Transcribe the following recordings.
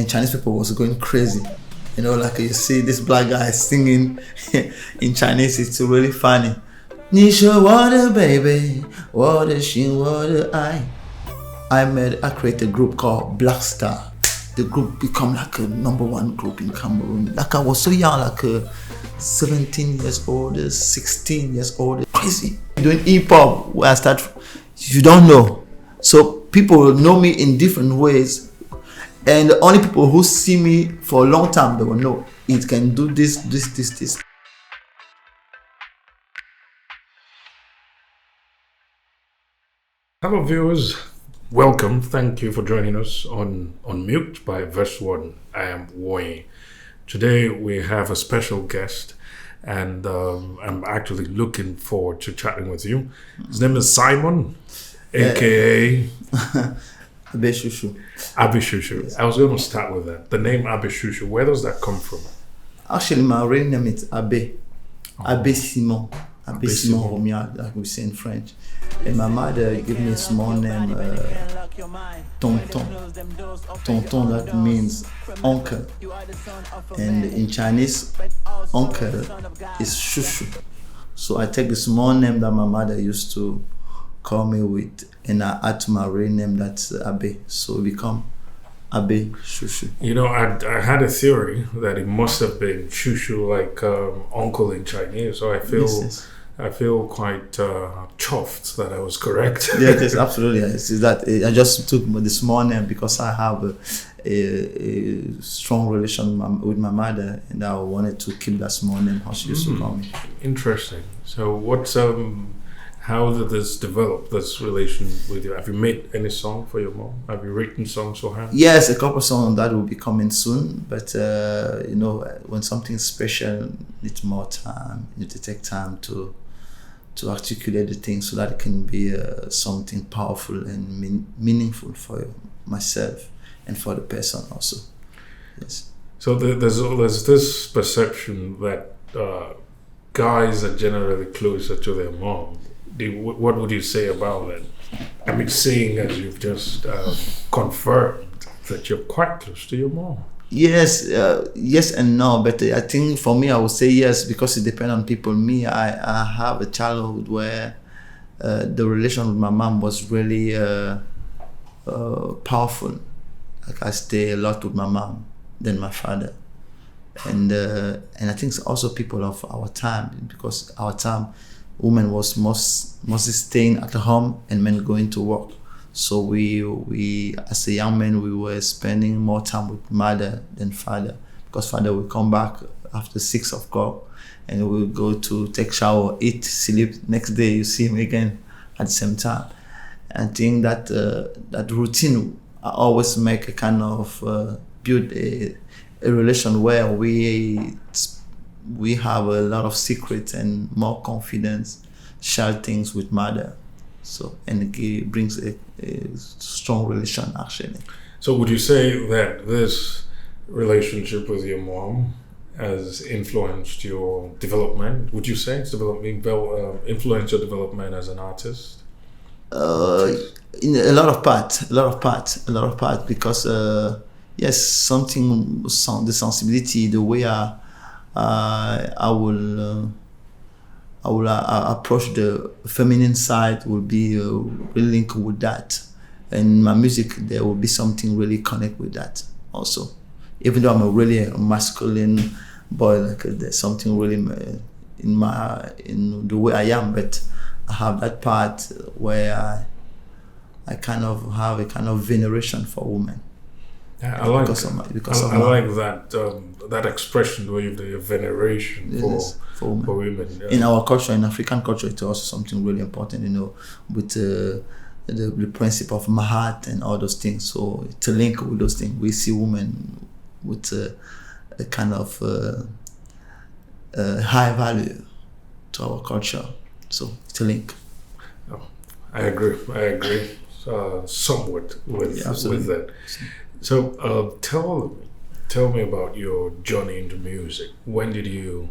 and Chinese people was going crazy. You know, like you see this black guy singing in Chinese, it's really funny. Nisha water baby, water she water I created a group called Black Star. The group become like a #1 group in Cameroon. Like I was so young, like 17 years old, 16 years old, crazy. Doing hip hop where I start, you don't know. So people know me in different ways. And the only people who see me for a long time, they will know it can do this. Hello viewers, welcome. Thank you for joining us on Mute by VerseOne. I am Woye. Today we have a special guest and I'm actually looking forward to chatting with you. His name is Simon, aka Abbe Shushu. Abbe Shushu. Yes. I was going to start with that. The name Abbe Shushu, where does that come from? Actually, my real name is Abbe. Abbe Simon. Abbe Simon Real, like we say in French. And my mother gave me a small name, Tonton. Tonton, that means uncle. And in Chinese, uncle is Shushu. So I take the small name that my mother used to call me with, and I add to my real name, that's Abbe. So it become Abbe Shushu. You know, I had a theory that it must have been Shushu, like uncle in Chinese. So I feel quite chuffed that I was correct. Yes, absolutely. It's that I just took the small name because I have a strong relation with my mother, and I wanted to keep that small name how she used to call me. Interesting. So what's how did this develop, this relation with you? Have you made any song for your mom? Have you written songs for her? Yes, a couple of songs that will be coming soon. But, you know, when something's special, it's more time. You need to take time to articulate the thing so that it can be something powerful and meaningful for myself and for the person also. Yes. So there's this perception that guys are generally closer to their mom. What would you say about that? I mean, seeing as you've just confirmed that you're quite close to your mom. Yes, yes and no, but I think for me I would say yes because it depends on people. Me, I have a childhood where the relation with my mom was really powerful. Like I stay a lot with my mom than my father, and I think it's also people of our time, because our time women was mostly staying at home and men going to work. So we as a young man, we were spending more time with mother than father, because father will come back after 6 o'clock and we'll go to take shower, eat, sleep. Next day you see him again at the same time. I think that that routine always make a kind of build a relation where we have a lot of secrets and more confidence, share things with mother. So, and it brings a strong relation actually. So would you say that this relationship with your mom has influenced your development? Would you say it's influenced your development as an artist? In a lot of part, because yes, the sensibility, the way I will approach the feminine side will be really linked with that. And my music, there will be something really connect with that also. Even though I'm a really masculine boy, like there's something really in the way I am, but I have that part where I kind of have a kind of veneration for women. Yeah, I like that expression where you have veneration for women. Yeah. In our culture, in African culture, it's also something really important, you know, with the principle of Mahat and all those things. So to link with those things, we see women with a kind of high value to our culture. So to link. Oh, I agree. Somewhat with that. So tell me about your journey into music. When did you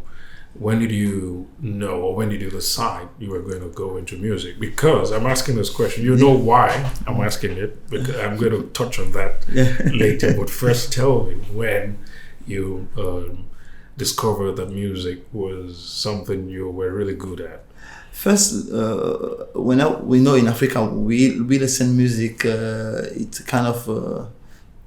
when did you know, or when did you decide you were going to go into music? Because I'm asking this question, you know why I'm asking it, because I'm going to touch on that later. But first, tell me when you discovered that music was something you were really good at. First, we know in Africa we listen music. It's kind of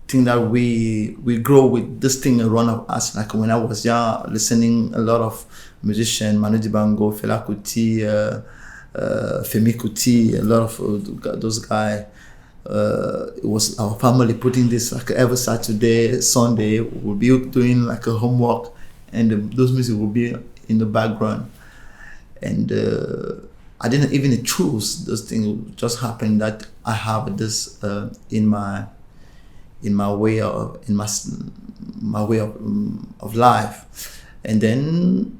thing that we grow with this thing around us. Like when I was young, listening a lot of musicians, Manu Dibango, Fela Kuti, Femi Kuti, a lot of those guys. It was our family putting this like every Saturday, Sunday. We'll be doing like a homework, and those music will be in the background. And I didn't even choose those things. It just happened that I have this in my way of life. And then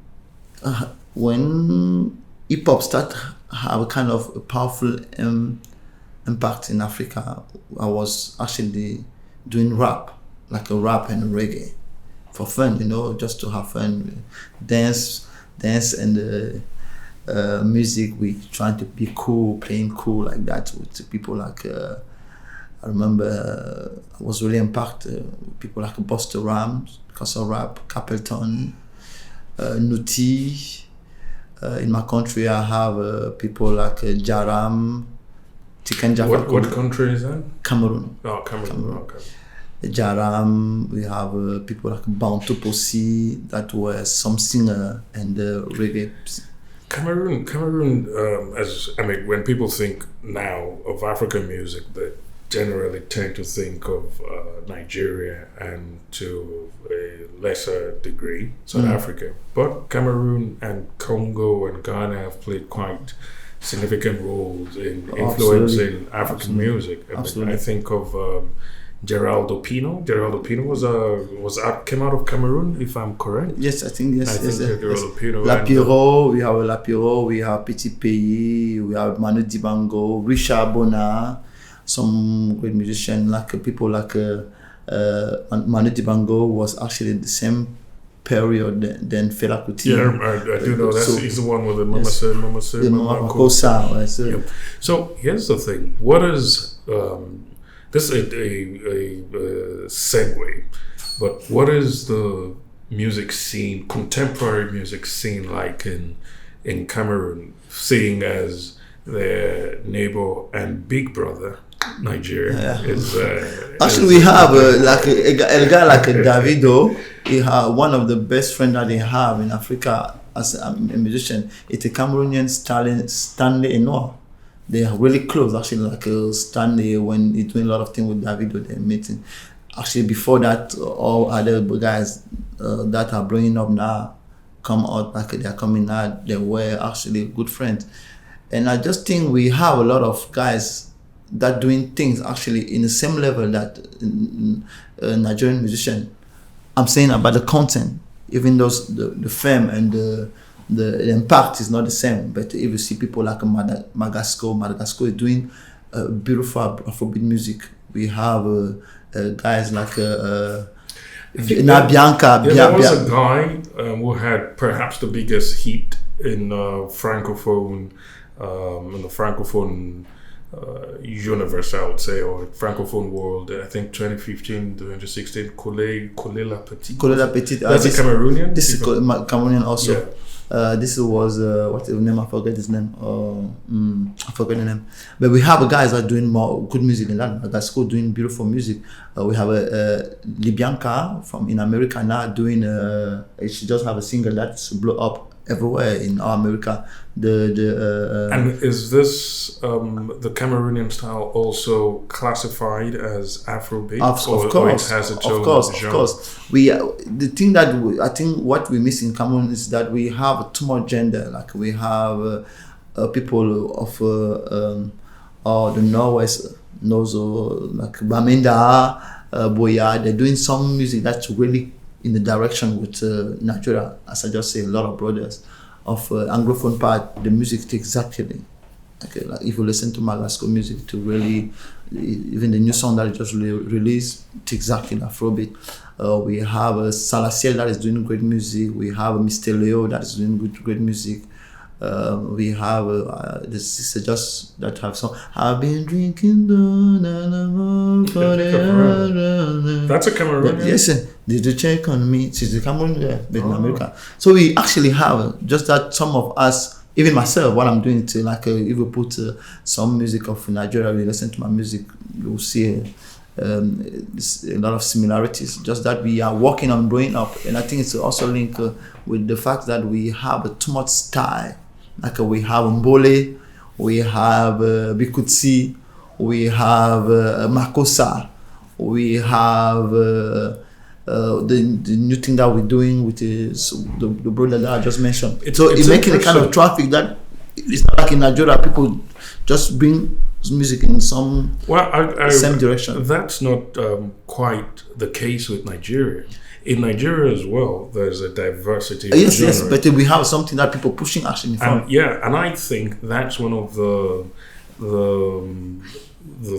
when hip hop started have a kind of a powerful impact in Africa, I was actually doing rap, like a rap and a reggae, for fun, just to have fun, dance and music. We trying to be cool, playing cool like that with people like. I remember I was really impacted with people like Busta Rhymes, Casa Rap, Capleton, Nuti. In my country, I have people like Jaram, Tiken Jaffa. What country is that? Cameroon. Oh, Cameroon. Okay. Jaram, we have people like Bantu Posi, that were some singer and reggae. Cameroon. When people think now of African music, they generally tend to think of Nigeria and to a lesser degree South Africa. But Cameroon and Congo and Ghana have played quite significant roles in influencing African music. I think of Geraldo Pino. Geraldo Pino came out of Cameroon, if I'm correct. Yes, I think yes. Geraldo Pino. Lapiro, we have Lapiro, we have Petit Pays, we have Manu Dibango, Richard Bona, some great musicians like people like Manu Dibango was actually the same period than Fela Kuti. Yeah, I do know that. He's the one with the Makossa. Makossa. So here's the thing. What is this is a segue, but what is the music scene, contemporary music scene like in Cameroon, seeing as their neighbor and big brother Nigeria is actually we have like a guy like Davido. He have one of the best friends that they have in Africa as a musician. It's a Cameroonian Stanley Enoir. They are really close actually, like Stanley, when he's doing a lot of things with Davido, they're meeting. Actually before that, all other guys that are blowing up now come out, like they are coming out, they were actually good friends. And I just think we have a lot of guys that doing things actually in the same level that Nigerian musician. I'm saying about the content, even though the fame and the impact is not the same. But if you see people like Madagascar is doing beautiful Afrobeat music. We have guys like Bianca. There was a guy who had perhaps the biggest hit in Francophone, in the Francophone universe, I would say, or Francophone world. I think 2015, 2016, Colle la Petite. That's a Cameroonian? This is Cameroonian also. Yeah. This was, what's the name? I forget his name. I forget the name. But we have guys that are doing more good music than that. That's cool, doing beautiful music. We have Libianca from in America now doing, she just have a single that's blow up everywhere in America. And is this the Cameroonian style also classified as Afrobeat? Of course, of course. The thing that I think what we miss in Cameroon is that we have too much gender. Like we have people of the Northwest, Nozo, like Bamenda, Boya. They're doing some music that's really in the direction with Nigeria. As I just say, a lot of brothers of Anglophone part, the music takes exactly. Okay, like if you listen to Madagascar music to really even the new song that I just released, it's exactly Afrobeat. We have Salaciel that is doing great music. We have Missy Elliot that is doing great music. We have the sister just that have song. I've been drinking That's a Cameroonian. Yes, did you check on me? She's the Cameroon, but in America. So we actually have just that. Some of us, even myself, what I'm doing to if we put some music of Nigeria, we listen to my music, you'll see a lot of similarities. Just that we are working on growing up, and I think it's also linked with the fact that we have too much style. We have Mbole, we have Bikutsi, we have Makossa, we have the new thing that we're doing with the brother that I just mentioned. It's making a kind of traffic that it's not like in Nigeria, people just bring music in some same direction. That's not quite the case with Nigeria. In Nigeria as well, there's a diversity of genres. Yes, but we have something that people pushing actually in front. And I think that's one of the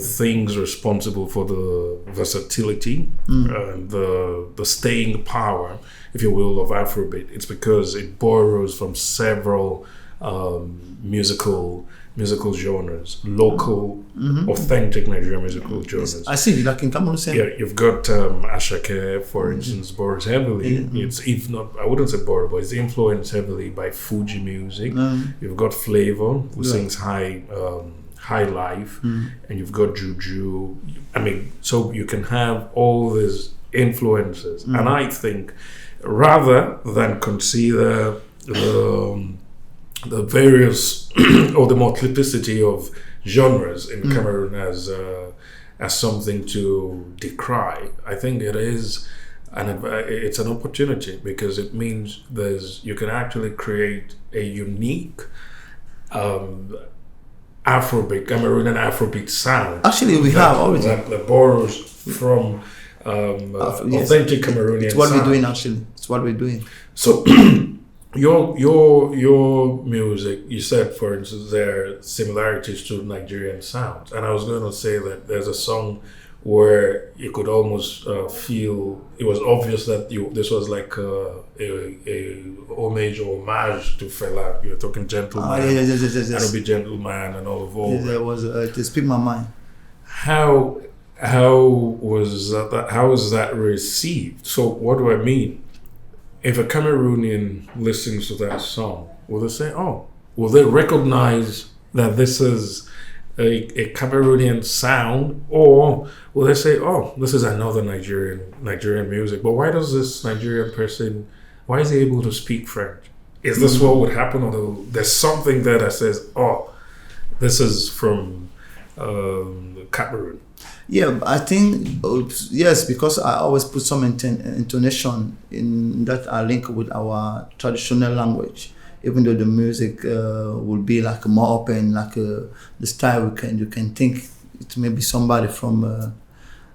things responsible for the versatility and the staying power, if you will, of Afrobeat. It's because it borrows from several musical genres, local, authentic Nigerian musical genres. Yes, I see, like in Cameroon. Yeah, you've got Ashake, for instance, borrows heavily. It's, if not, I wouldn't say borrow, but it's influenced heavily by Fuji music. You've got Flavor, who sings high life, and you've got Juju. I mean, so you can have all these influences, and I think rather than consider the various or the multiplicity of genres in Cameroon as something to decry, I think it's an opportunity, because it means you can actually create a unique Cameroonian Afrobeat sound. Actually, we have already that borrows from authentic Cameroonian. It's what sound. we're doing. Actually, it's what we're doing. So. Your music, you said, for instance, there are similarities to Nigerian sounds, and I was going to say that there's a song where you could almost feel it was obvious that this was like a homage to Fela. You're talking Gentleman, yes. and Be Gentleman, and all of all. Yes, there was to speak my mind. How was that? How was that received? So what do I mean? If a Cameroonian listens to that song, will they say, will they recognize that this is a Cameroonian sound? Or will they say, this is another Nigerian music? But why does this Nigerian person, why is he able to speak French? Is this what would happen? Or there's something there that says, this is from Cameroon? Yeah, I think, yes, because I always put some intonation in that I link with our traditional language, even though the music will be like more open, like the style you can think it may be somebody from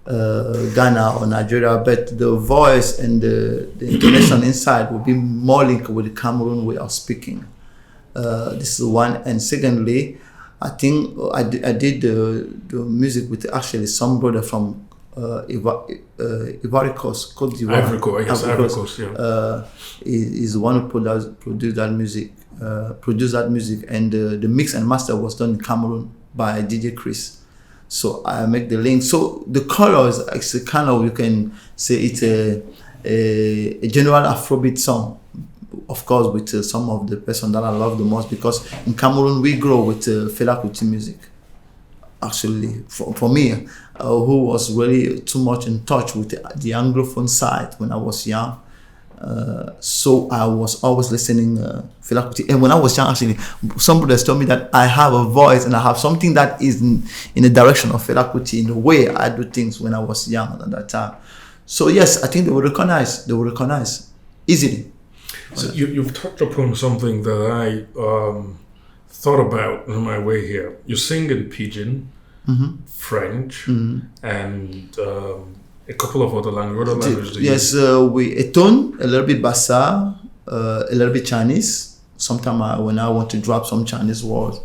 Ghana or Nigeria, but the voice and the intonation inside will be more linked with the Cameroon way of speaking. This is one, and secondly, I think I did the music with actually some brother from Ivory Coast, Côte d'Ivoire. Ivory Coast, yeah. Is the one who produced that music, and the mix and master was done in Cameroon by DJ Chris. So I make the link. So the colors, it's a kind of, you can say it's a general Afrobeat song. Of course, with some of the person that I love the most, because in Cameroon we grow with Fela Kuti music. Actually, for me, who was really too much in touch with the Anglophone side when I was young, so I was always listening Fela Kuti. And when I was young, actually, somebody told me that I have a voice and I have something that is in the direction of Fela Kuti in the way I do things when I was young at that time. So yes, I think they will recognize easily. So you've touched upon something that I thought about on my way here. You sing in Pidgin, French, and a couple of other languages. What other languages do you use? Yes, we Eton, a little bit Bassa, a little bit Chinese. Sometimes when I want to drop some Chinese words,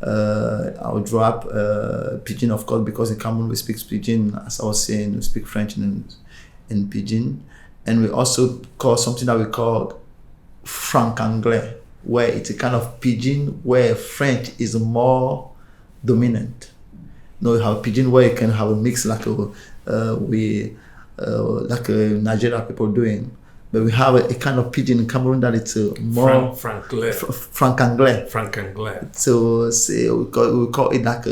I'll drop Pidgin, of course, because in Cameroon we speak Pidgin. As I was saying, we speak French in Pidgin. And we also call something that we call franc-anglais, where it's a kind of Pidgin where French is more dominant. You have Pidgin where you can have a mix like Nigeria people doing. But we have a kind of Pidgin in Cameroon that it's more franc-anglais. So we call it like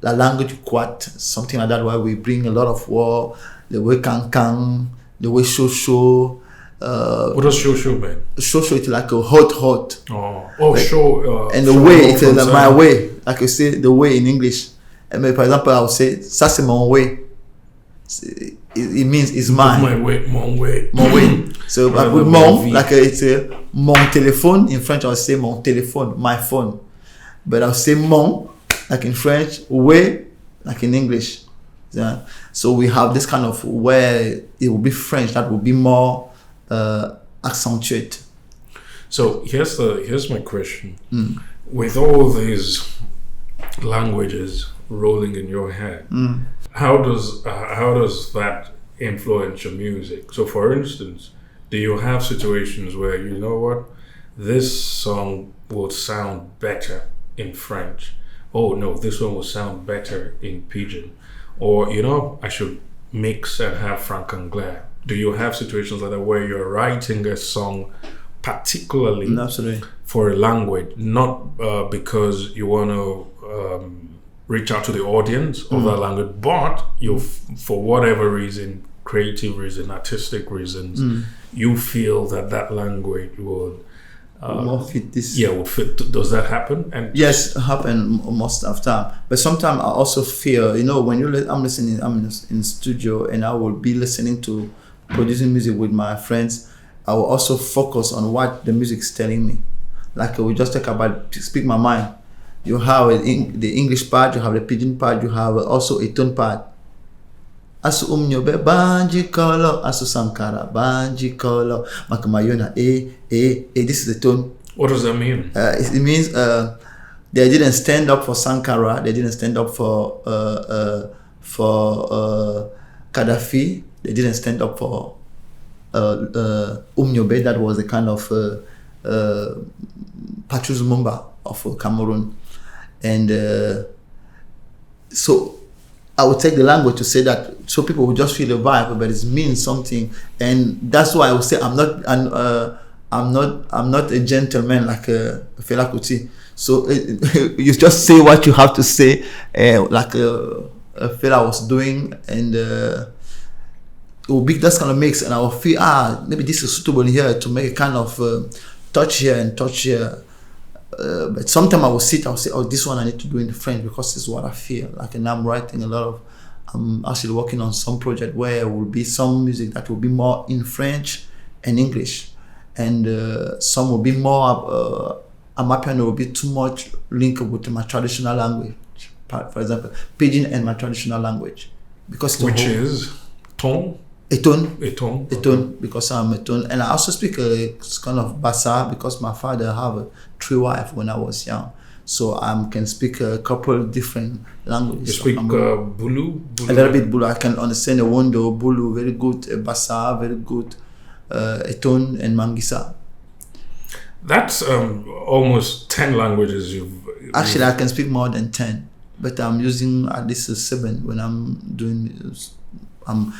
la language quat, something like that, where we bring a lot of war, the way can, the way shosho. What does shosho mean? Shosho is like a hot. Show. And the way, it's like my way. Like you say, the way in English. I mean, for example, I would say, ça c'est mon way. It means it's mine. Mon way. So I put mon, like it's mon téléphone. In French, I would say mon téléphone, my phone. But I'll say mon, like in French, way, like in English. Yeah. So we have this kind of where it will be French that will be more accentuated. So here's my question. With all these languages rolling in your head, how does that influence your music? So for instance, do you have situations where you know what, this song will sound better in French? Oh no, this one will sound better in Pidgin. Or, I should mix and have franc-anglais. Do you have situations like that where you're writing a song particularly for a language, not because you want to reach out to the audience of that language, but you, for whatever reason, creative reason, artistic reasons, you feel that language would more fit this. Yeah, would fit. Does that happen? And yes, it happen most of the time. But sometimes I also feel, when I'm listening, I'm in studio and I will be listening to producing music with my friends. I will also focus on what the music is telling me. Like we just talk about speak my mind. You have the English part, you have the Pidgin part, you have also a tone part. Asu umnyobe banji kolo, asu sankara banji kolo, makamayona this is the tone. What does that mean? It means they didn't stand up for Sankara, they didn't stand up for Gaddafi, they didn't stand up for Umnyobe, that was a kind of Patrice Lumumba of Cameroon. And so I would take the language to say that, so people will just feel the vibe, but it means something, and that's why I would say I'm not a gentleman like Fela Kuti. So you just say what you have to say, like Fela was doing, and it will be that kind of mix, and I will feel maybe this is suitable here to make a kind of touch here and touch here. But sometimes I will sit, I'll say, this one I need to do in French because it's what I feel. Like, and I'm writing I'm actually working on some project where will be some music that will be more in French and English. And some will be more, my piano will be too much linked with my traditional language. For example, Pidgin and my traditional language. Which is ton? A tone, okay. Because I'm a tone, and I also speak a kind of Bassa because my father have 3 wives when I was young, so I can speak a couple different languages. You speak Bulu? A little bit Bulu. I can understand a Wondo, Bulu, very good, Bassa, very good, Eton and Mangisa. That's almost 10 languages Actually, I can speak more than 10, but I'm using at least 7 when I'm doing. I'm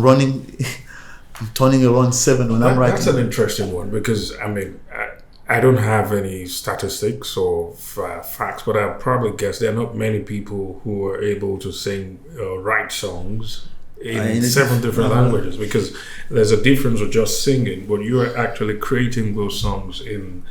running. I'm turning around 7 when I'm writing. That's an interesting one because I don't have any statistics or facts, but I probably guess there are not many people who are able to sing, write songs in 7 different languages, because there's a difference with just singing, but you are actually creating those songs in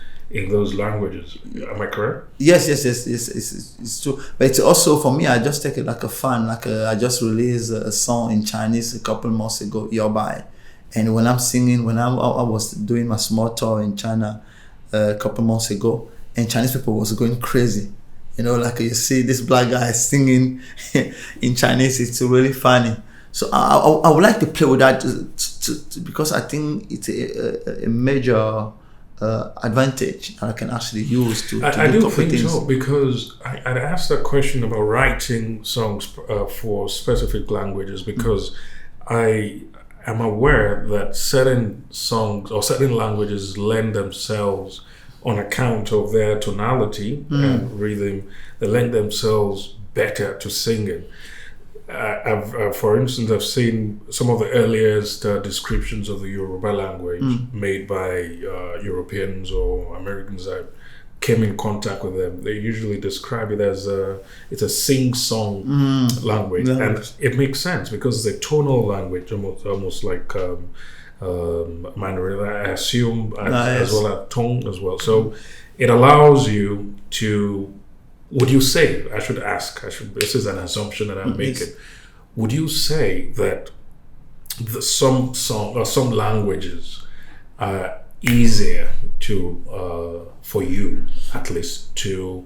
those languages. Am I correct? Yes, it's true. But it's also, for me, I just take it like a fun. I just released a song in Chinese a couple months ago, Yobai. And when I'm singing, I was doing my small tour in China a couple months ago, and Chinese people was going crazy. Like you see this black guy singing in Chinese, it's really funny. So I would like to play with that because I think it's a major advantage that I can actually use to I do do couple think things. so, because I'd asked that question about writing songs for specific languages, because I am aware that certain songs or certain languages lend themselves, on account of their tonality and rhythm, they lend themselves better to singing. For instance, I've seen some of the earliest descriptions of the Yoruba language made by Europeans or Americans that came in contact with them. They usually describe it as it's a sing-song language, and it makes sense because it's a tonal language, almost like Mandarin, I assume, as well as tone as well. So it allows you to. Would you say, this is an assumption that I'm making, would you say that some languages are easier for you, at least, to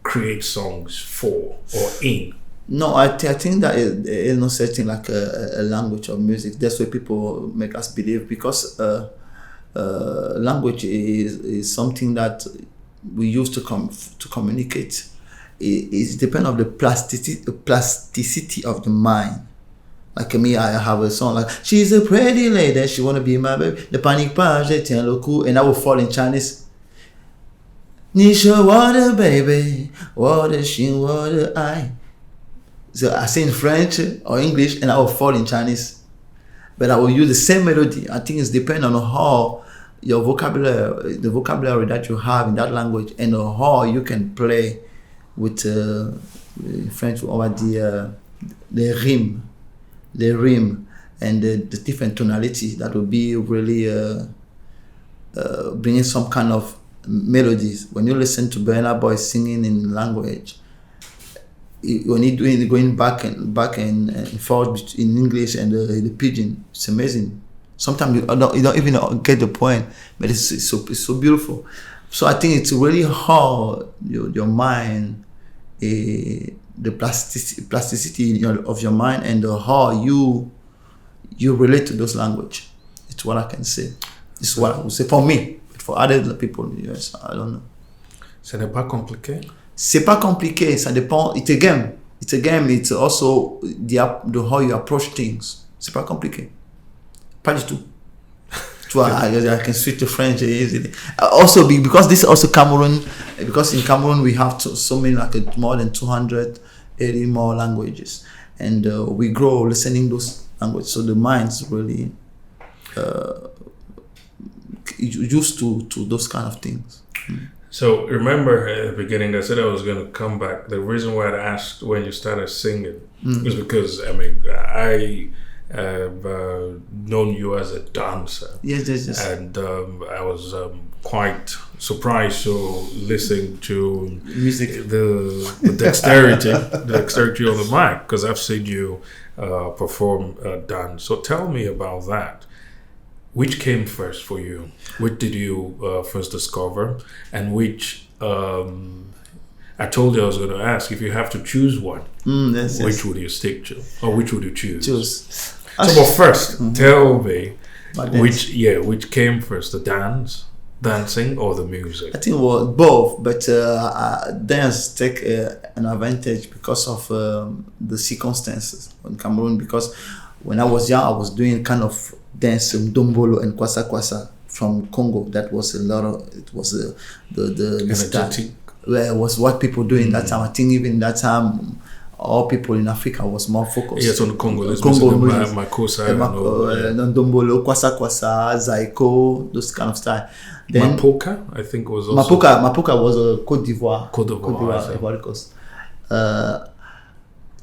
create songs for or in? No, I think that is not certain like a language of music. That's what people make us believe, because language is something that we use to communicate. It depends on the plasticity of the mind. Like me, I have a song like "She's a pretty lady, she wanna be my baby." The panic page, and I will fall in Chinese. Nisha water baby, water she water I. So I say in French or English, and I will fall in Chinese. But I will use the same melody. I think it's depending on how your vocabulary, the vocabulary that you have in that language, and how you can play with French over the rhyme, and the different tonality that will be really bringing some kind of melodies. When you listen to Burna Boy singing in language, when he doing going back and forth in English and the pidgin, it's amazing. Sometimes you don't even get the point, but it's so beautiful. So I think it's really how your mind, the plasticity of your mind, and how you relate to those language. It's what I can say. It's what I would say for me. But for other people, yes, I don't know. Ce n'est pas compliqué. C'est pas compliqué. Ça dépend. It's a game. It's also the how you approach things. C'est pas compliqué. Pas du tout. I can switch to French easily. Also, because this is also Cameroon, because in Cameroon we have so many, like more than 280 more languages, and we grow listening those languages. So the mind's really used to those kind of things. So remember at the beginning, I said I was going to come back. The reason why I asked when you started singing was because I have known you as a dancer. Yes. And I was quite surprised to listen to Music. the dexterity on the mic, because I've seen you perform dance. So tell me about that. Which came first for you? Which did you first discover? And which, I told you I was going to ask, if you have to choose one, which would you stick to? Or which would you choose? So, but first, tell me, which came first, the dancing or the music? I think it was both, but dance take an advantage because of the circumstances in Cameroon. Because when I was young, I was doing kind of dance, Dombolo and Kwasa Kwasa from Congo. That was a lot of, it was the style. Where it was what people do in that time. I think even that time, all people in Africa was more focused. Yes, on Congo. Let's Congo music. Makossa, Dombolo, Kwasa Kwasa, Zaiko, those kind of style. Then Mapoka, I think was also... Mapoka was Côte d'Ivoire. Ivory Coast.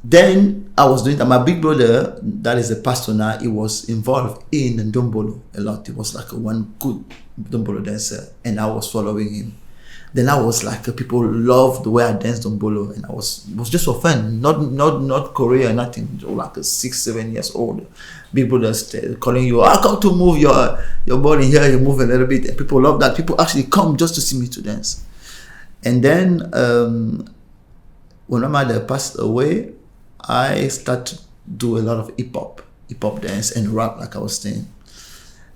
Then I was doing that. My big brother, that is a pastor now, he was involved in Dombolo a lot. He was like one good Dombolo dancer, and I was following him. Then I was like, people loved the way I danced Dombolo, and it was just for fun, not Korea, nothing. Like 6-7 years old, big brothers calling you, I come to move your body here, you move a little bit, and people love that. People actually come just to see me to dance. And then when my mother passed away, I started to do a lot of hip hop dance and rap, like I was saying.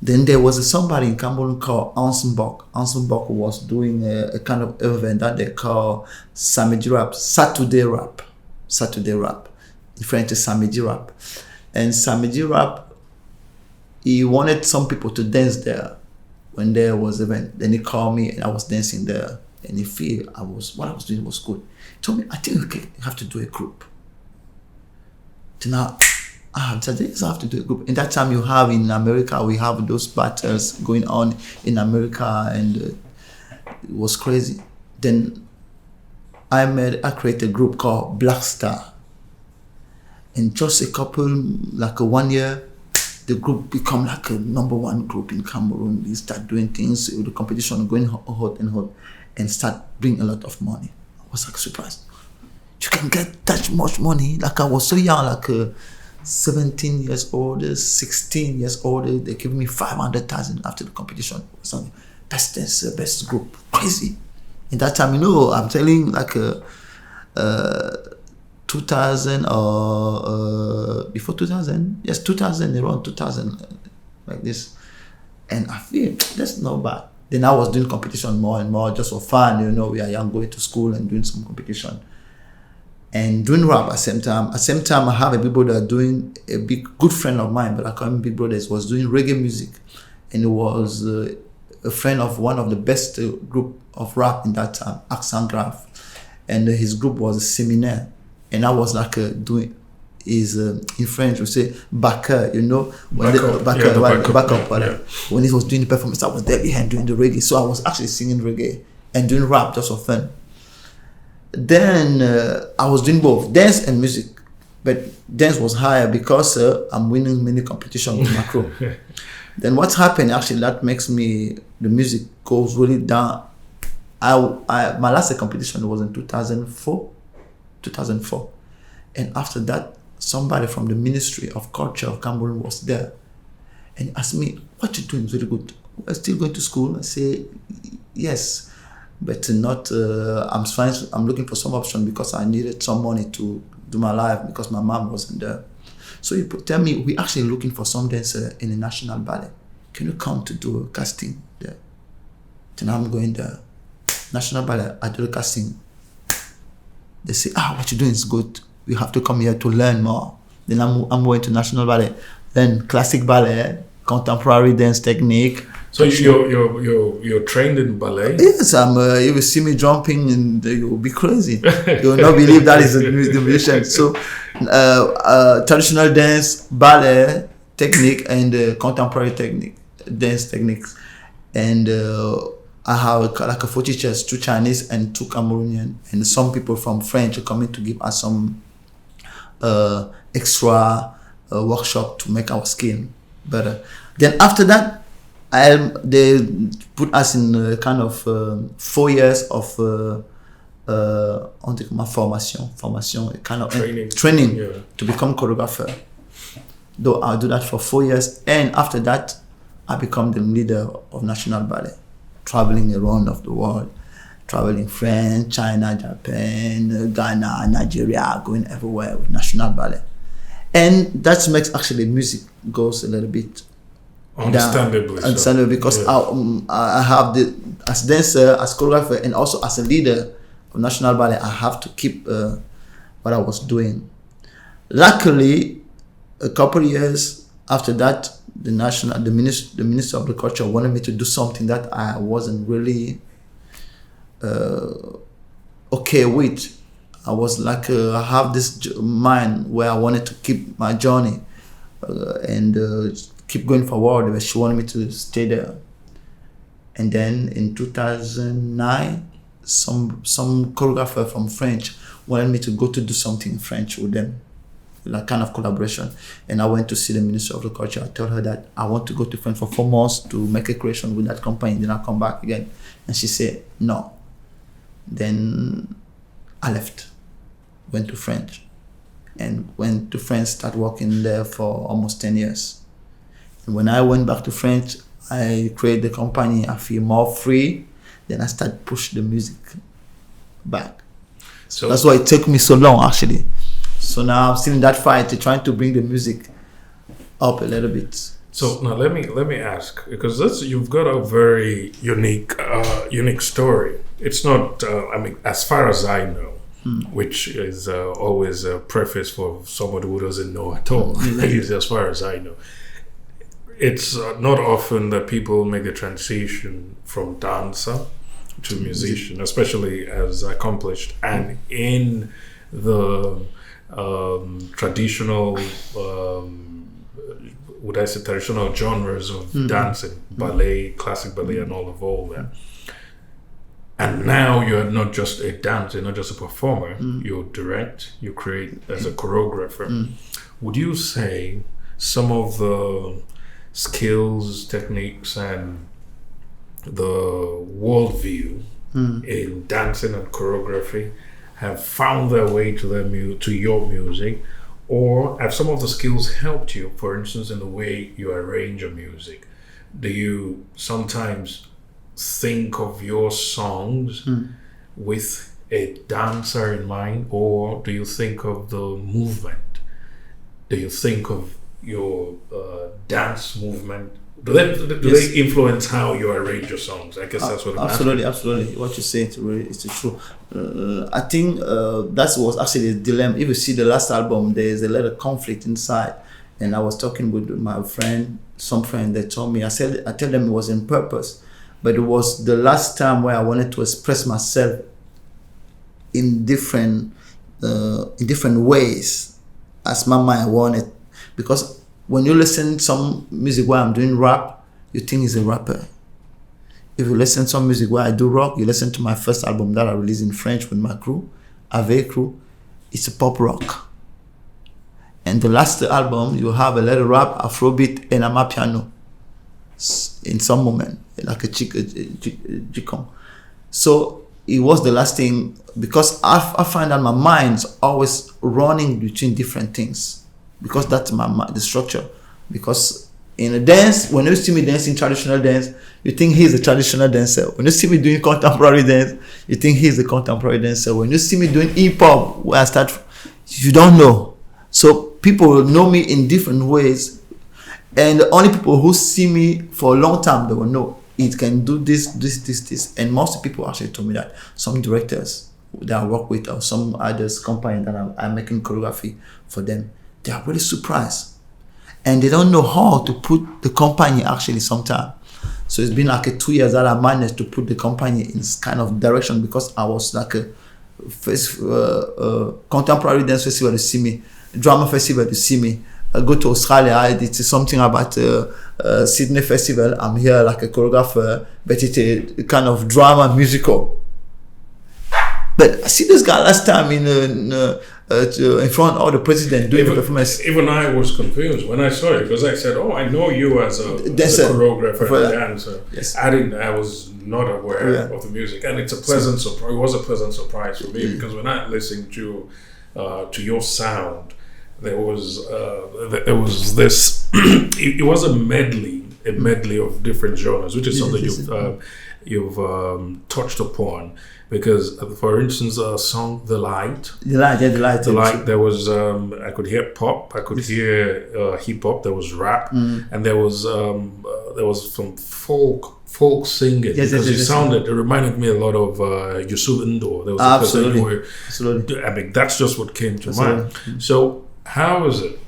Then there was somebody in Cameroon called Ansenbok. Ansenbok was doing a kind of event that they call Samedi Rap, Saturday Rap. In French is Samedi Rap. And Samedi Rap, he wanted some people to dance there when there was an event. Then he called me and I was dancing there. And he feel what I was doing was good. He told me, I think okay, you have to do a group. Then I said, yes, I have to do a group. In that time you have in America, we have those battles going on in America, and it was crazy. Then I created a group called Black Star. And just a couple, like 1 year, the group become like a number one group in Cameroon. We start doing things, the competition going hot, and start bringing a lot of money. I was like surprised. You can get that much money? Like I was so young, like 17 years old, 16 years old. They gave me 500,000 after the competition. So that's the best group. Crazy. In that time, I'm telling like 2000 or before 2000. Yes, 2000, around 2000, like this. And I feel that's not bad. Then I was doing competition more and more just for fun. We are young, going to school and doing some competition. And doing rap at the same time. At the same time, I have a big brother doing, a good friend of mine, but I call him Big Brothers, was doing reggae music. And he was a friend of one of the best group of rap in that time, Accent Graph. And his group was a Seminaire. And I was like doing, in French we say backer, when he was doing the performance, I was there behind doing the reggae. So I was actually singing reggae and doing rap just for fun. Then I was doing both dance and music, but dance was higher because I'm winning many competitions with my crew. Then what's happened actually that makes me, the music goes really down. My last competition was in 2004, and after that somebody from the Ministry of Culture of Cameroon was there and he asked me, what you doing is really good. We're still going to school. I say yes, but not, I'm looking for some option because I needed some money to do my life because my mom wasn't there. So he tell me, we're actually looking for some dancer in the National Ballet. Can you come to do a casting there? Then I'm going there. National Ballet, I do the casting. They say, what you're doing is good. We have to come here to learn more. Then I'm going to National Ballet, learn classic ballet, contemporary dance technique. So you're trained in ballet? Yes, you will see me jumping and you will be crazy. You will not believe that is the musician. So traditional dance, ballet technique, and contemporary technique, dance techniques. And I have like 4 teachers, 2 Chinese and 2 Cameroonian, and some people from French are coming to give us some extra workshop to make our skill better. Then after that, they put us in a kind of 4 years of formation, a kind of training to become choreographer. Though I'll do that for 4 years, and after that, I become the leader of National Ballet, traveling around of the world, traveling France, China, Japan, Ghana, Nigeria, going everywhere with National Ballet. And that makes actually music goes a little bit understandably, because I have as dancer, as choreographer, and also as a leader of National Ballet, I have to keep what I was doing. Luckily, a couple of years after that, the Minister of the Culture wanted me to do something that I wasn't really okay with. I was like, I have this mind where I wanted to keep my journey and keep going forward, but she wanted me to stay there. And then in 2009, some choreographer from French wanted me to go to do something in French with them, like kind of collaboration. And I went to see the Minister of the Culture. I told her that I want to go to France for 4 months to make a creation with that company, then I'll come back again. And she said, no. Then I left, went to French, and went to France, started working there for almost 10 years. And when I went back to France, I created the company. I feel more free. Then I started push the music back. So that's why it took me so long, actually. So now I'm still in that fight, trying to bring the music up a little bit. So now let me ask, because you've got a very unique story. It's not as far as I know, which is always a preface for somebody who doesn't know at all. As far as I know, it's not often that people make the transition from dancer to musician, especially as accomplished and in the traditional. Would I say traditional genres of dancing, ballet, classic ballet, and all that. And now you're not just a dancer, not just a performer. You direct, you create as a choreographer. Would you say some of the skills, techniques, and the worldview in dancing and choreography have found their way to your music? Or have some of the skills helped you, for instance, in the way you arrange your music? Do you sometimes think of your songs with a dancer in mind, or do you think of the movement? Do you think of your dance movement? Do they influence how you arrange your songs? I guess that's what I'm asking. Absolutely. What you say is true. I think that was actually a dilemma. If you see the last album, there is a lot of conflict inside. And I was talking with my friend, some friend that told me, I tell them it was on purpose, but it was the last time where I wanted to express myself in different ways as my mind wanted, because when you listen to some music where I'm doing rap, you think he's a rapper. If you listen to some music where I do rock, you listen to my first album that I released in French with my crew, Abbe crew, it's a pop rock. And the last album, you have a little rap, Afrobeat, and amapiano in some moment, like a jikong. So it was the last thing, because I find that my mind's always running between different things. Because that's the structure. Because in a dance, when you see me dancing traditional dance, you think he's a traditional dancer. When you see me doing contemporary dance, you think he's a contemporary dancer. When you see me doing hip-hop, where I start, you don't know. So people will know me in different ways. And the only people who see me for a long time, they will know it can do this. And most people actually told me that. Some directors that I work with, or some others company that I'm making choreography for them, they are really surprised, and they don't know how to put the company actually sometime. So it's been like 2 years that I managed to put the company in this kind of direction, because I was like a contemporary dance festival to see me, drama festival to see me. I go to Australia, I did something about Sydney festival. I'm here like a choreographer, but it's a kind of drama musical. But I see this guy last time in front of the president doing the performance. Even I was confused when I saw it, because I said, "Oh, I know you as a choreographer and dancer." Yes. I was not aware of the music, and it's a pleasant surprise. It was a pleasant surprise for me, because when I listened to your sound, there was this. It was a medley of different genres, which is something you've touched upon. Because, for instance, a song, The Light. The Light. There was, I could hear pop, I could hear hip hop, there was rap, and there was some folk singing. It reminded me a lot of Yusuf Indoor. There was Absolutely. I mean, that's just what came to mind. So, how is it?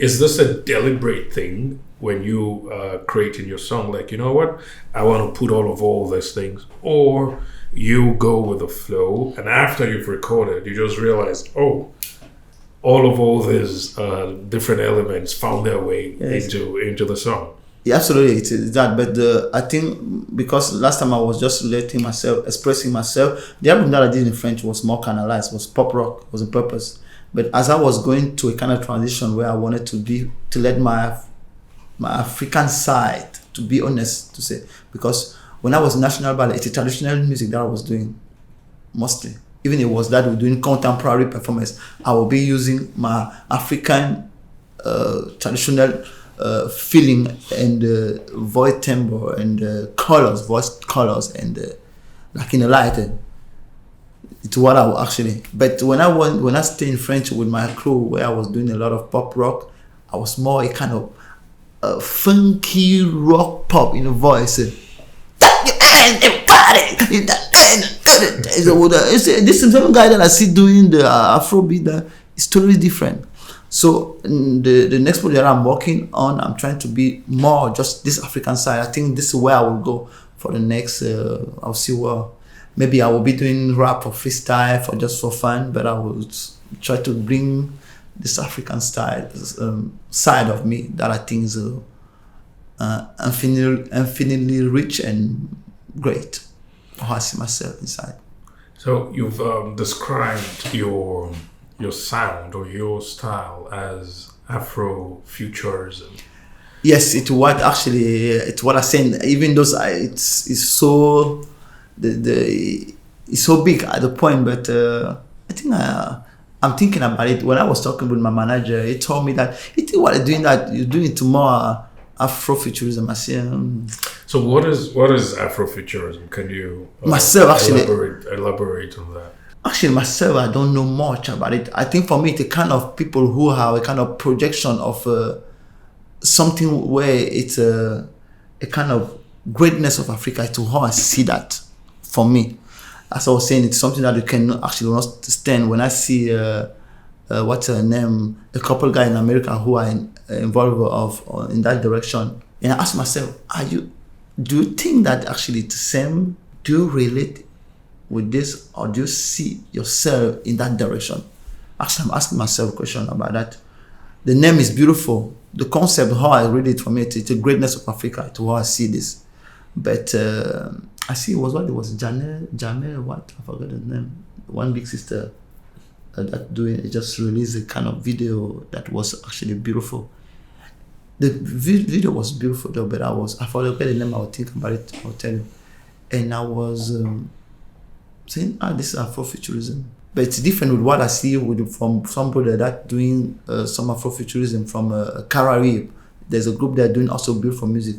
Is this a deliberate thing when you creating your song? Like, you know what? I want to put all these things. Or you go with the flow, and after you've recorded, you just realize, all these different elements found their way into the song. Yeah, absolutely, it is that. But I think because last time I was just expressing myself, the album that I did in French was more canalized, was pop rock, was a purpose. But as I was going to a kind of transition where I wanted to let my African side, to be honest, to say, because when I was National Ballet, it's a traditional music that I was doing mostly. Even it was that we're doing contemporary performance, I will be using my African traditional feeling and voice timbre and voice colors and like in a light. It's what I actually. But when I stay in French with my crew, where I was doing a lot of pop rock, I was more a kind of funky rock pop in the voice. This same guy that I see doing the Afrobeat that is totally different. So the next project I'm working on, I'm trying to be more just this African side. I think this is where I will go for the next. I'll see where. Maybe I will be doing rap or freestyle for fun, but I will try to bring this African style side of me that I think is infinitely rich and great. How I see myself inside. So you've described your sound or your style as Afrofuturism. Yes, it's what I said. Even though it's so it's so big at the point, but I think I'm thinking about it. When I was talking with my manager, he told me that what you're doing, that you're doing it to more Afrofuturism. I said, so what is Afrofuturism? Can you elaborate on that? Actually, myself, I don't know much about it. I think for me, it's a kind of people who have a kind of projection of something where it's a kind of greatness of Africa, to how I see that. For me, as I was saying, it's something that you can actually understand. When I see what's her name, a couple guys in America who are involved in that direction, and I ask myself, do you think that actually it's the same? Do you relate with this, or do you see yourself in that direction? Actually, I'm asking myself a question about that. The name is beautiful. The concept, how I read it from it, it's a greatness of Africa, to how I see this. But I see it was Jamel, what? I forgot the name. One big sister that just released a kind of video that was actually beautiful. The video was beautiful though, but I forgot the name. I would think about it. I'll tell you. And I was saying, this is Afrofuturism. But it's different with what I see from somebody that doing some Afrofuturism from Caribbean. There's a group that are doing also beautiful music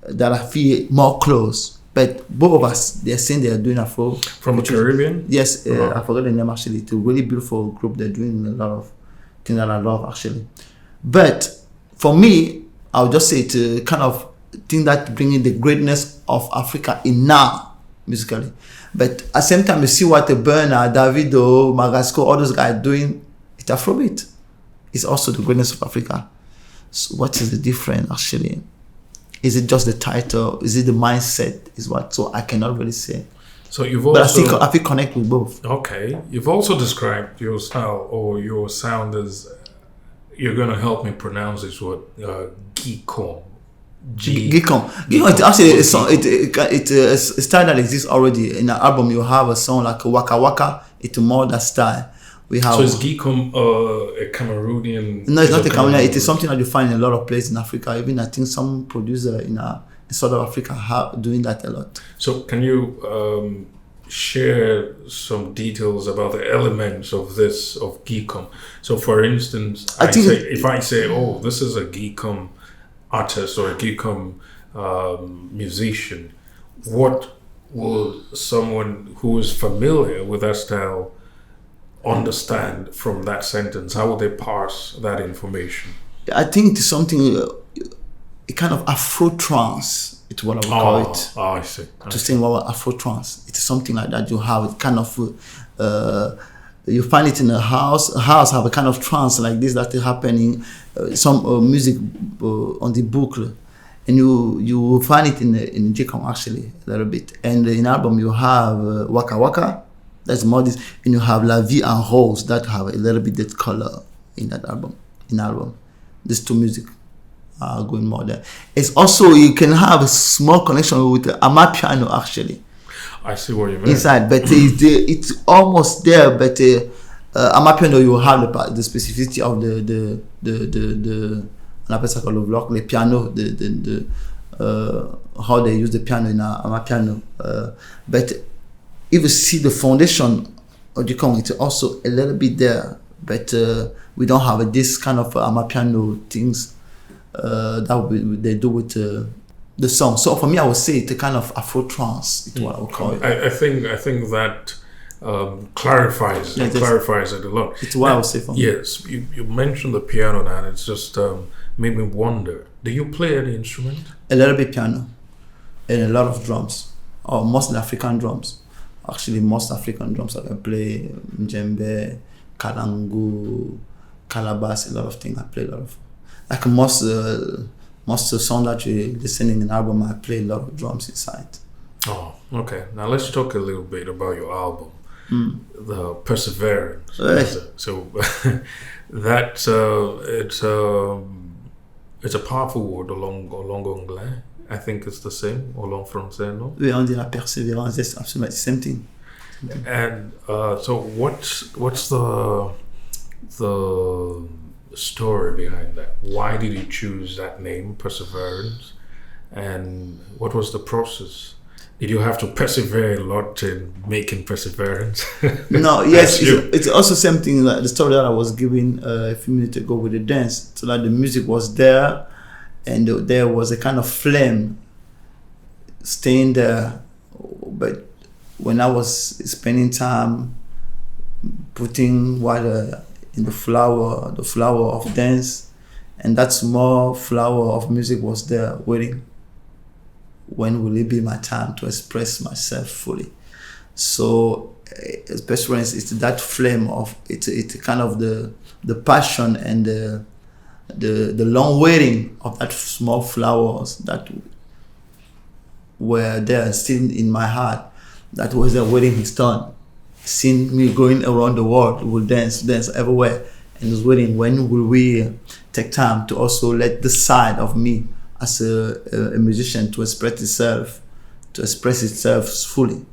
that I feel more close. But both of us, they're saying they are doing Afro. From the Caribbean? Yes, I forgot the name actually. It's a really beautiful group. They're doing a lot of things that I love actually. But for me, I would just say it's a kind of thing that bringing the greatness of Africa in now, musically. But at the same time, you see what the Burner, Davido, Magasco, all those guys doing, it's Afrobeat. It's also the greatness of Africa. So what is the difference actually? Is it just the title? Is it the mindset? Is what? So I cannot really say. So you've also... But I feel connect with both. Okay. You've also described your style or your sound as... You're going to help me pronounce this word. Geekom. Geekom. Actually, it's a style that exists already. In an album, you have a song like Waka Waka. It's more that style. We have. So is Geekom a Cameroonian? No, it's not a Cameroonian. It is something that you find in a lot of places in Africa. Even I think some producer in South Africa are doing that a lot. So can you share some details about the elements of Geekom? So for instance, if I say, oh, this is a Geekom artist or a Geekom musician, what will someone who is familiar with that style understand from that sentence? How will they parse that information? I think it's something, a kind of Afro trance. It's what I would call it. Oh, I see. To say what Afro trance. It's something like that. You have it kind of, you find it in a house. A house have a kind of trance like this that is happening. Some music on the book, and you find it in Geekom actually a little bit. And in album you have Waka Waka. That's more this, and you have La Vie en Rose that have a little bit that color in that album. These two music are going more there. It's also, you can have a small connection with the Amapiano actually. I see what you mean. Inside, but it's almost there. But Amapiano, you have the specificity of the on appelle ça le bloc, le piano, the how they use the piano in Amapiano. But if you see the foundation of the Geekom, it's also a little bit there, but we don't have this kind of Amapiano things that they do with the song. So for me, I would say it's a kind of Afro trance. It's what I would call it. I think that clarifies it a lot. It's what I would say for me. Yes, you mentioned the piano now, and it's just made me wonder. Do you play any instrument? A little bit piano and a lot of drums, or mostly African drums. Actually, most African drums I can play djembe, kalangu, calabash, a lot of things. I play a lot of, like most song that you're listening in album, I play a lot of drums inside. Oh, okay. Now let's talk a little bit about your album, the Perseverance. Right. So that it's a powerful word, long anglais. I think it's the same, ou long français, no? Oui, on dit la persévérance. Yes, absolutely the same thing. And so what's the story behind that? Why did you choose that name, Perseverance? And what was the process? Did you have to persevere a lot in making Perseverance? No, yes, it's also something like the story that I was giving a few minutes ago with the dance. So that the music was there, and there was a kind of flame staying there. But when I was spending time putting water in the flower of dance, and that small flower of music was there waiting. When will it be my time to express myself fully? So, Perseverance is that flame of it's kind of the passion and the long waiting of that small flowers that were there still in my heart. That was there waiting his turn. Seeing me going around the world, will dance everywhere, and was waiting. When will we take time to also let this side of me as a musician to express itself fully?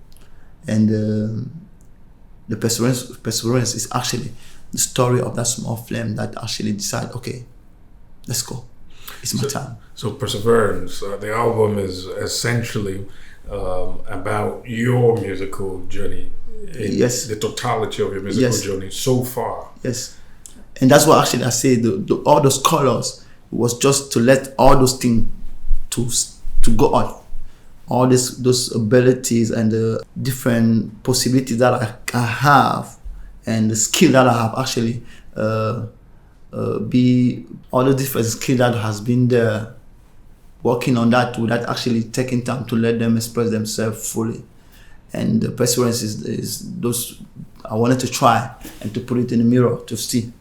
And the perseverance is actually the story of that small flame that actually decide, okay, let's go, it's my time. So Perseverance, the album is essentially about your musical journey. Yes, the totality of your musical journey so far. Yes, and that's what actually I say. All those colors was just to let all those things to go out, all those abilities and the different possibilities that I have, and the skill that I have actually be all the different skill that has been there, working on that without actually taking time to let them express themselves fully. And the Perseverance is those I wanted to try and to put it in the mirror to see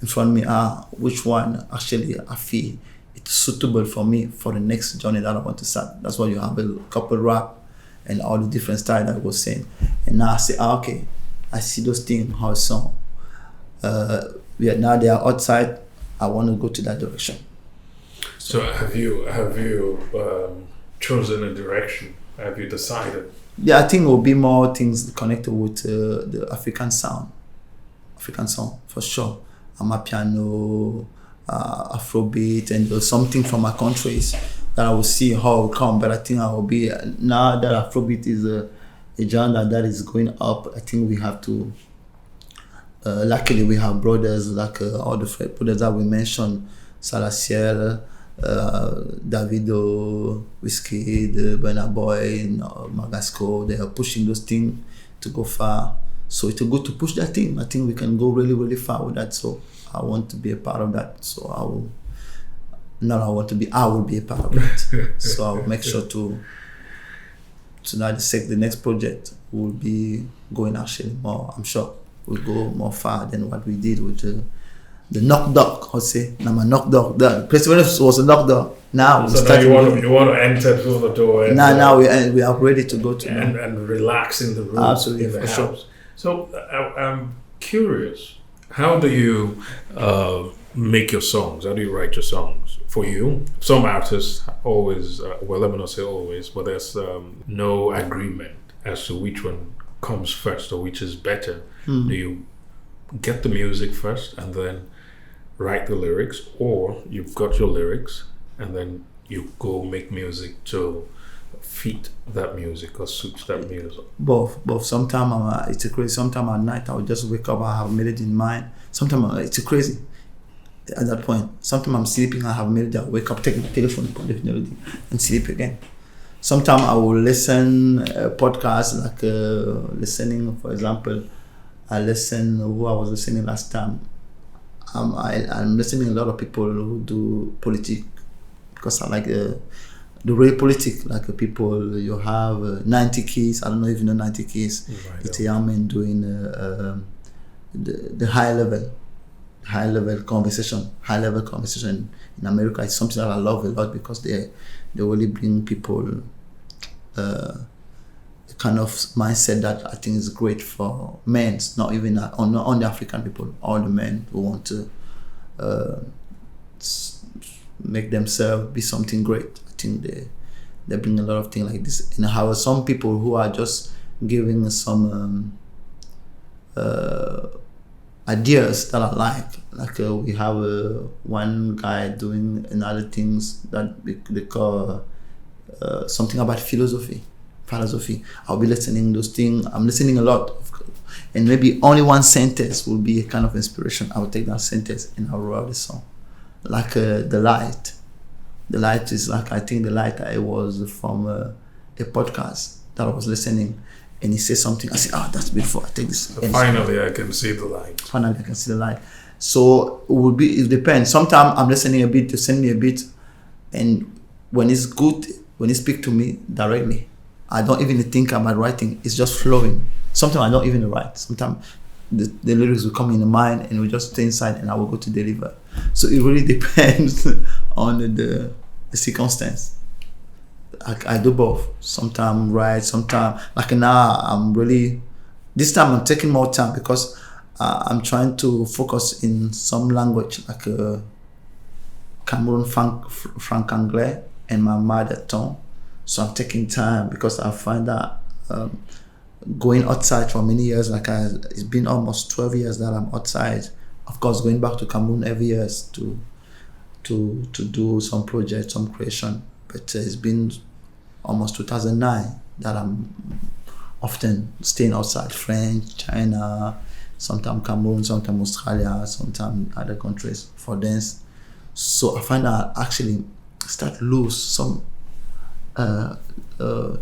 in front of me which one actually I feel it's suitable for me for the next journey that I want to start. That's why you have a couple rap and all the different styles that I was saying. And now I say, okay, I see those things how it's song. Now they are outside. I want to go to that direction. So have you chosen a direction? Have you decided? Yeah, I think it will be more things connected with the African song for sure. Amapiano, Afrobeat, and there's something from my countries that I will see how it will come. But I think I will be, now that Afrobeat is a genre that is going up, I think we have to, luckily we have brothers like all the brothers that we mentioned, Salaciel, Davido, Whiskey, Burna Boy, Magasco. They are pushing those things to go far. So it's good to push that thing. I think we can go really, really far with that. So I want to be a part of that. So I will be a part of it. So I will make sure to the next project will be going actually more. I'm sure we'll go more far than what we did with the knock dog. I'll say, now my knock dog. The Perseverance was a knock dog. Now you want to enter through the door. And, now we are ready to go to and relax in the room. Absolutely, in the house. Sure. So I'm curious, how do you make your songs? How do you write your songs? For you, some artists always, well, let me not say always, but there's no agreement as to which one comes first or which is better. Do you get the music first and then write the lyrics, or you've got your lyrics and then you go make music to fit that music or suit that music? Both. Sometimes it's crazy. Sometimes at night I will just wake up, I have melody in mind. Sometimes it's crazy at that point. Sometimes I'm sleeping, I have melody, I wake up, take the telephone, put the melody and sleep again. sometimes I will listen podcasts, like listening, for example, I was listening last time. I'm listening a lot of people who do politics, because I like the real politics, like people. You have 90 Keys. I don't know if you know 90 Keys. Right. It's a young man doing the high level conversation in America. It's something that I love a lot, because they really bring people the kind of mindset that I think is great for men, not even on the African people, all the men who want to make themselves be something great. I think they bring a lot of things like this. And how some people who are just giving some ideas that I like we have one guy doing another things that they call something about philosophy. I'll be listening those things. I'm listening a lot, and maybe only one sentence will be a kind of inspiration. I will take that sentence and I'll write a song. Like the light is like, I think the light I was from a podcast that I was listening, and he said something. I said, that's beautiful. I take this. Finally, I can see the light. So it depends. Sometimes I'm listening a bit, to send me a bit, and when it's good, when he speak to me directly, I don't even think about writing. It's just flowing. Sometimes I don't even write. Sometimes the lyrics will come in the mind, and we just stay inside, and I will go to deliver. So it really depends on the circumstance. I do both. Sometimes write, sometimes like now this time I'm taking more time, because I'm trying to focus in some language, like Cameroon franc-anglais and my mother tongue. So I'm taking time, because I find that going outside for many years, it's been almost 12 years that I'm outside. Of course, going back to Cameroon every year to do some project, some creation. But it's been almost 2009 that I'm often staying outside, French, China, sometimes Cameroon, sometimes Australia, sometimes other countries for dance. So I find that I actually start to lose some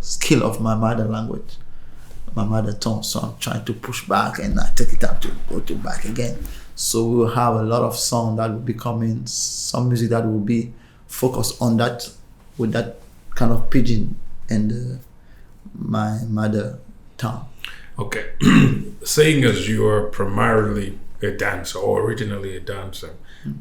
skill of my mother language, my mother tongue. So I'm trying to push back, and I take it up to go to back again. So we will have a lot of song that will be coming, some music that will be focused on that, with that kind of pidgin and my mother tongue. Okay. Seeing as you are primarily a dancer, or originally a dancer,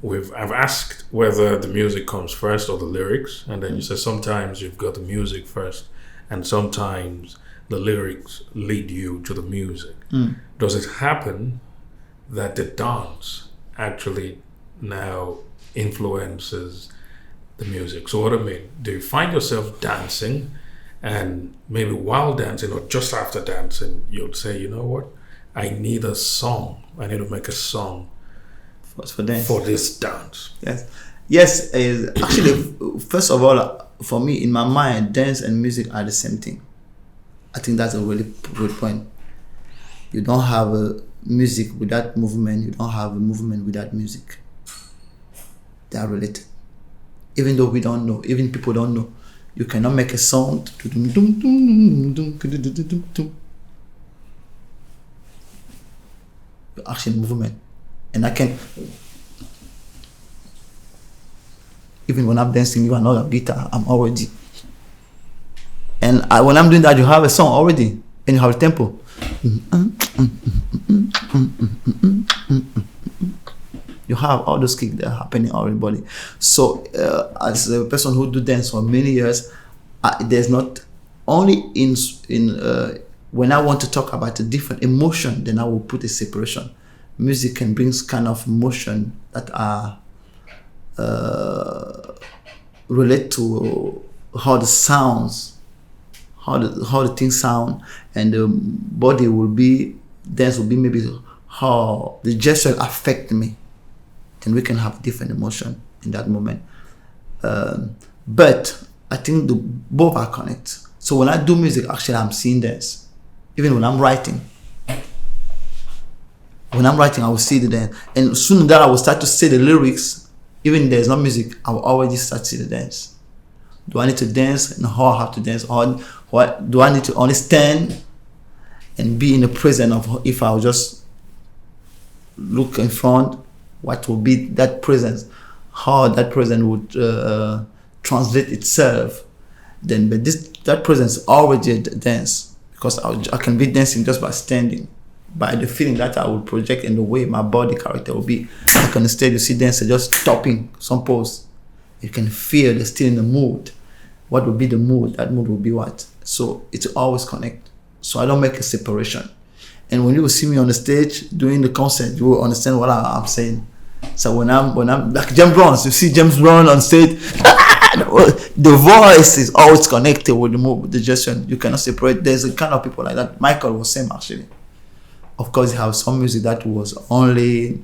I've asked whether the music comes first or the lyrics, and then you said sometimes you've got the music first, and sometimes the lyrics lead you to the music. Does it happen that the dance actually now influences the music? So what I mean, do you find yourself dancing, and maybe while dancing or just after dancing, you'll say, you know what, I need a song. I need to make a song for dance, for this dance. Yes. Actually, first of all, for me, in my mind, dance and music are the same thing. I think that's a really good point. You don't have a music without movement. You don't have a movement without music. They are related. Even though we don't know, even people don't know, you cannot make a sound. Actually, movement. And I can, even when I'm dancing, you are not a guitar, I'm already. And when I'm doing that, you have a song already, and you have a tempo. You have all those kicks that are happening on everybody. So as a person who do dance for many years, there's not only in when I want to talk about a different emotion, then I will put a separation. Music can bring kind of emotion that are relate to how the sounds, how the things sound, and the body will be, dance will be maybe how the gesture affect me. Then we can have different emotion in that moment. But I think both are connected. So when I do music, actually I'm seeing dance. Even when I'm writing. When I'm writing, I will see the dance. And soon that I will start to say the lyrics, even if there's no music, I will already start to see the dance. Do I need to dance and how I have to dance? Or what do I need to only stand and be in the presence of, if I will just look in front, what will be that presence, how that presence would translate itself. Then, but that presence is already a dance, because I can be dancing just by standing, by the feeling that I will project in the way my body character will be. Like on the stage, you see dancer just stopping some pose. You can feel they're still in the mood. What will be the mood? That mood will be what? So it's always connect. So I don't make a separation. And when you will see me on the stage doing the concert, you will understand what I'm saying. So when I'm like James Brown, you see James Brown on stage, the voice is always connected with the move, with the gesture. You cannot separate. There's a kind of people like that. Michael was same actually. Of course, you have some music that was only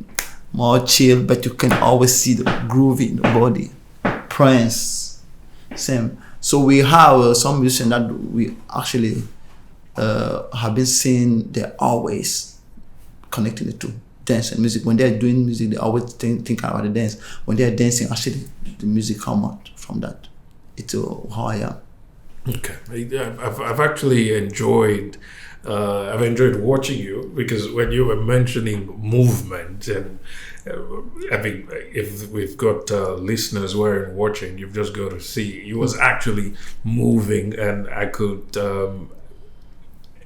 more chill, but you can always see the groove in the body. Prince, same. So we have some musicians that we actually have been seeing. They're always connecting the two, dance and music. When they're doing music, they always think about the dance. When they're dancing, actually, the music come out from that. It's how I am. Okay, I've actually enjoyed. I've enjoyed watching you, because when you were mentioning movement, and I mean, if we've got listeners who are watching, you've just got to see. He was actually moving, and I could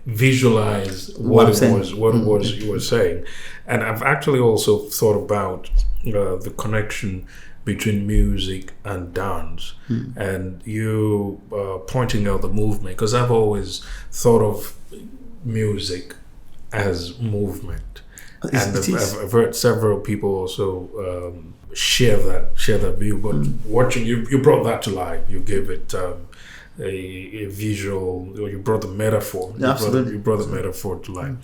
visualize what it was you were saying. And I've actually also thought about the connection between music and dance, and you pointing out the movement, because I've always thought of music as movement, and I've heard several people also share that view. But watching you brought that to life. You gave it a visual, or you brought the metaphor. Absolutely. You brought the metaphor to life.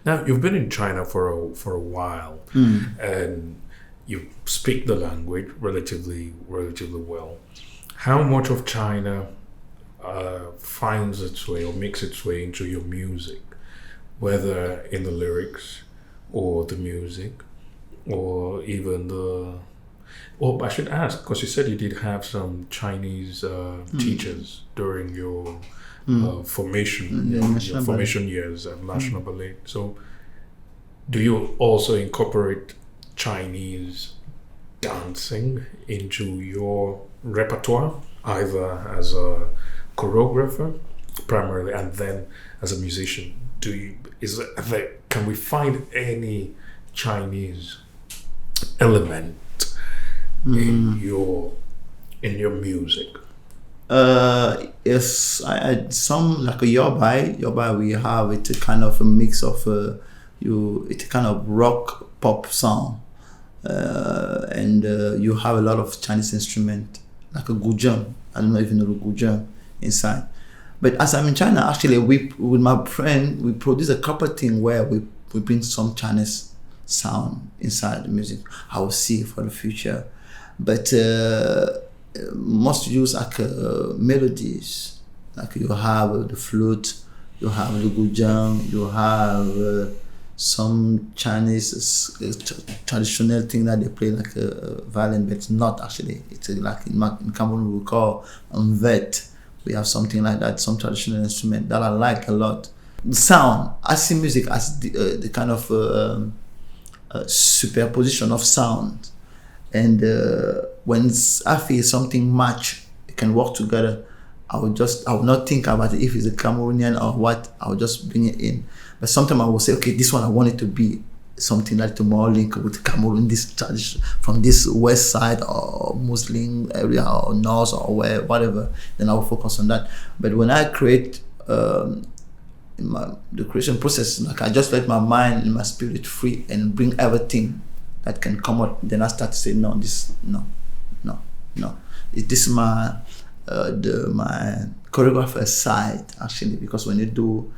Now you've been in China for a while, and you speak the language relatively well. How much of China finds its way or makes its way into your music, whether in the lyrics or the music, or even the... Well, I should ask, because you said you did have some Chinese teachers during your formation years at National Ballet. So do you also incorporate Chinese dancing into your repertoire, either as a choreographer primarily, and then as a musician? Can we find any Chinese element in your music? Yes, some like a Yobai we have it a kind of a mix of it's a kind of rock pop song, and you have a lot of Chinese instrument like a guzheng. I don't know if you know the guzheng inside. But as I'm in China, actually, with my friend, we produce a couple thing where we bring some Chinese sound inside the music. I will see for the future. But most use like melodies. Like you have the flute, you have the guzheng, you have some Chinese traditional thing that they play like a violin, but it's not actually. It's like in Cameroon we call vet. We have something like that, some traditional instrument that I like a lot. The sound, I see music as the kind of superposition of sound. And when I feel something match, it can work together, I will not think about it if it's a Cameroonian or what, I will just bring it in. But sometimes I will say, okay, this one I want it to be something like more linked with Cameroon, this tradition from this west side or Muslim area or north or whatever, then I will focus on that. But when I create the creation process, like I just let my mind and my spirit free and bring everything that can come out, then I start to say no. This is my my choreographer side actually, because when you do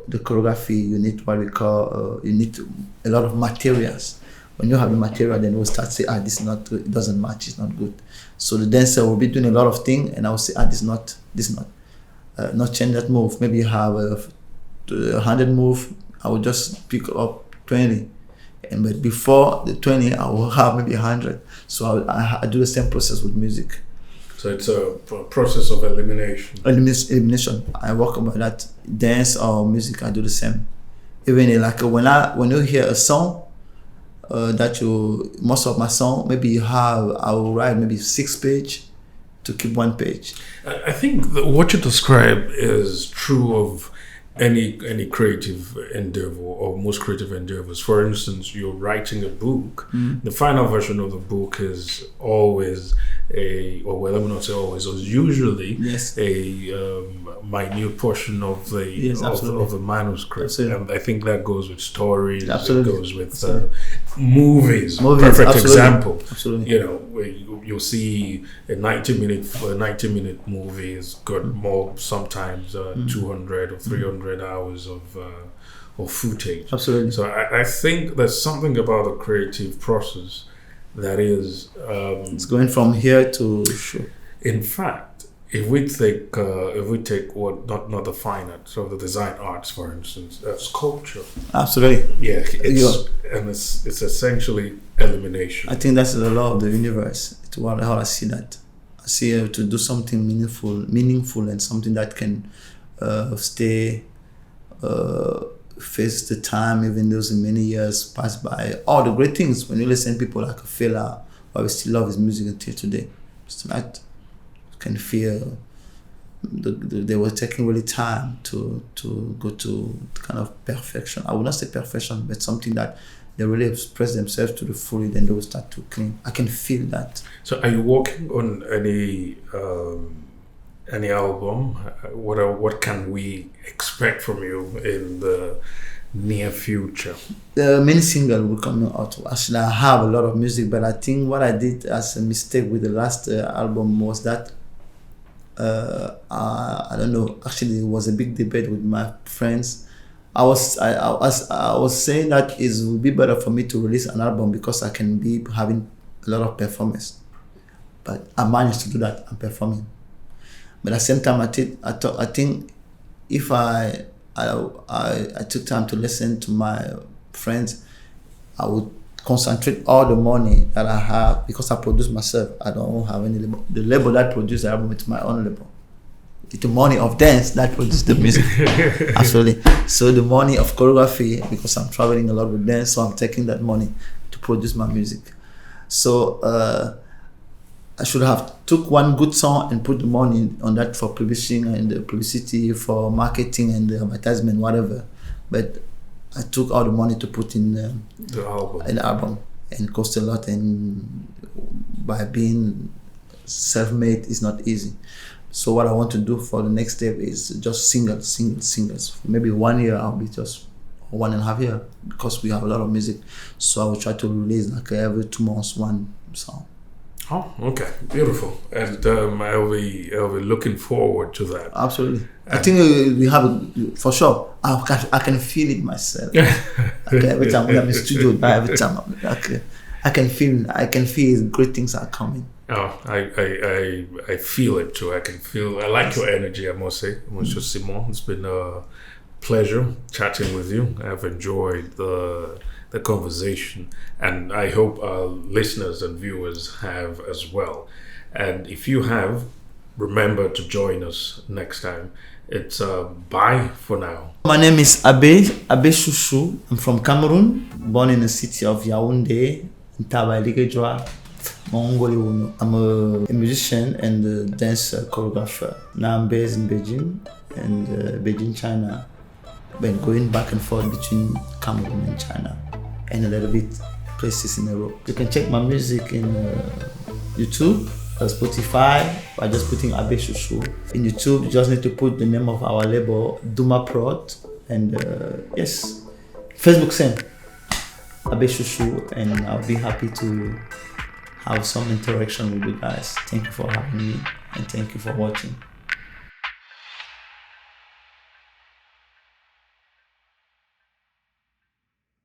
the choreography, you need what we call you need a lot of materials. When you have the material, then we'll start to say, this is not good, it doesn't match, it's not good. So the dancer will be doing a lot of things, and I will say, this not change that move. Maybe you have 100 move, I will just pick up 20, but before the 20, I will have maybe 100. So I do the same process with music. So it's a process of elimination. Elimination. I work about that. Dance or music, I do the same. Even like when you hear a song, most of my song, maybe I will write maybe 6 pages to keep 1 page. I think that what you describe is true of any creative endeavor or most creative endeavors. For instance, you're writing a book. The final version of the book is always let me not say always, or usually a minute portion of the of the manuscript. Absolutely. And I think that goes with stories. Absolutely. It goes with movies. absolutely. Perfect example. Absolutely. You know, where you'll see a 90-minute movie has got more, sometimes 200 or 300 hours of footage. Absolutely. So I think there's something about the creative process that is it's going from here to show. In fact, if we take what not the fine arts, so the design arts, for instance, sculpture. Absolutely. Yeah, it's essentially elimination. I think that's the law of the universe. It's how I see that. I see to do something meaningful, and something that can stay, face the time, even though many years pass by. All the great things, when you listen to people like a fella, I still love his music until today. It's that you can feel they were taking really time to go to kind of perfection. I would not say perfection, but something that they really express themselves to the full, then they will start to clean. I can feel that. So are you working on any album? What can we expect from you in the near future? Many singles will come out. Actually, I have a lot of music, but I think what I did as a mistake with the last album was that I don't know. Actually, it was a big debate with my friends. I was saying that it would be better for me to release an album because I can be having a lot of performance. But I managed to do that. I'm performing. But at the same time, I think if I took time to listen to my friends, I would concentrate all the money that I have, because I produce myself. I don't have any label. The label that produced the album, it's my own label. It's the money of dance that produced the music. Absolutely. So the money of choreography, because I'm traveling a lot with dance, so I'm taking that money to produce my music. So I should have took one good song and put the money on that for publishing and the publicity, for marketing and the advertisement, whatever. But I took all the money to put in the album, and it cost a lot. And by being self-made, it's not easy. So what I want to do for the next step is just singles. Maybe 1 year I'll be just 1.5 years, because we have a lot of music. So I will try to release like every 2 months one song. Oh, okay, beautiful. And I'll be looking forward to that. Absolutely. I think we have for sure. I can feel it myself. Okay, every time when I'm in the studio, every time I can feel great things are coming. Oh, I feel it too. I like your energy, I must say. Monsieur Simon, it's been a pleasure chatting with you. I've enjoyed the conversation, and I hope our listeners and viewers have as well. And if you have, remember to join us next time. It's bye for now. My name is Abbe Shushu. I'm from Cameroon, born in the city of Yaoundé, in Tabaligejwa. I'm a musician and a dance choreographer. Now I'm based in Beijing and Beijing, China. Been going back and forth between Cameroon and China, and a little bit places in Europe. You can check my music in YouTube, Spotify, by just putting Abbe Shushu. In YouTube, you just need to put the name of our label, Duma Prod, and yes, Facebook same, Abbe Shushu, and I'll be happy to have some interaction with you guys. Thank you for having me, and thank you for watching.